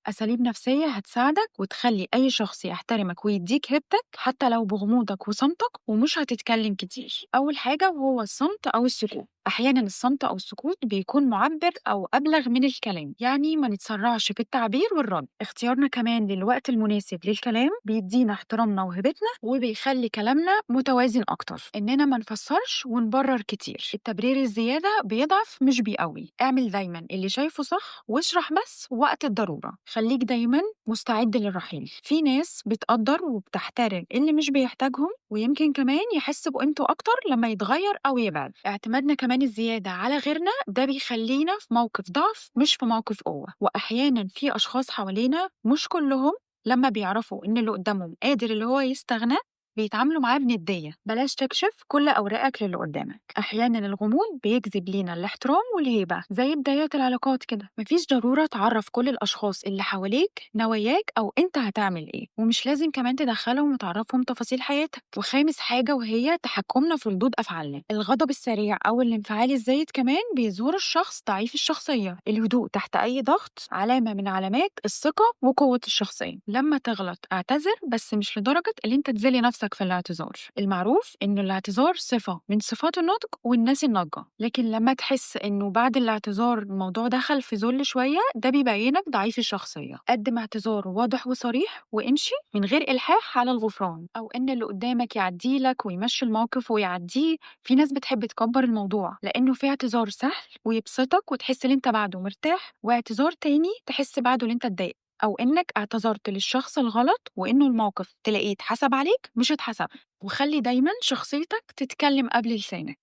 أساليب نفسية هتساعدك وتخلي أي شخص يحترمك ويديك هيبتك حتى لو بغموضك وصمتك ومش هتتكلم كتير. أول حاجة وهو الصمت أو السكوت. أحيانا الصمت أو السكوت بيكون معبر أو أبلغ من الكلام، يعني ما نتسرعش في التعبير والرد. اختيارنا كمان للوقت المناسب للكلام بيدينا احترامنا وهيبتنا وبيخلي كلامنا متوازن أكتر. إننا ما نفسرش ونبرر كتير، التبرير الزيادة بيضعف مش بيقوي. اعمل دايما اللي شايفه صح واشرح بس وقت الضرورة. خليك دايما مستعد للرحيل، في ناس بتقدر وبتحترم اللي مش بيحتاجهم، ويمكن كمان يحس بقيمته أكتر لما يتغير أو يبعد. اعتمادنا كمان الزيادة على غيرنا ده بيخلينا في موقف ضعف مش في موقف قوة. وأحيانا في أشخاص حوالينا مش كلهم لما بيعرفوا إن اللي قدامهم قادر اللي هو يستغنى بيتعاملوا معاه بندية. بلاش تكشف كل أوراقك للي قدامك، أحيانا الغموض بيجذب لينا الاحترام والهيبة زي بدايات العلاقات كده. مفيش ضرورة تعرف كل الأشخاص اللي حواليك نواياك أو أنت هتعمل إيه، ومش لازم كمان تدخلهم وتعرفهم تفاصيل حياتك. وخامس حاجة وهي تحكمنا في ردود أفعالنا. الغضب السريع أو الانفعال الزايد كمان بيظهر الشخص ضعيف الشخصية. الهدوء تحت أي ضغط علامة من علامات الثقة وقوة الشخصية. لما تغلط اعتذر، بس مش لدرجة اللي أنت تذلي نفسك في الاعتذار. المعروف إنه الاعتذار صفة من صفات النضج والناس الناضجة، لكن لما تحس إنه بعد الاعتذار الموضوع دخل في ذل شوية ده بيبينك ضعيف الشخصية. قدم اعتذار واضح وصريح وامشي من غير إلحاح على الغفران أو إن اللي قدامك يعديلك ويمشي الموقف ويعديه. في ناس بتحب تكبر الموضوع لأنه في اعتذار سهل ويبسطك وتحس إن أنت بعده مرتاح، واعتذار تاني تحس بعده إن أنت اتضايقت أو إنك اعتذرت للشخص الغلط وإنه الموقف تلاقيه اتحسب عليك مش اتحسب. وخلي دايما شخصيتك تتكلم قبل لسانك.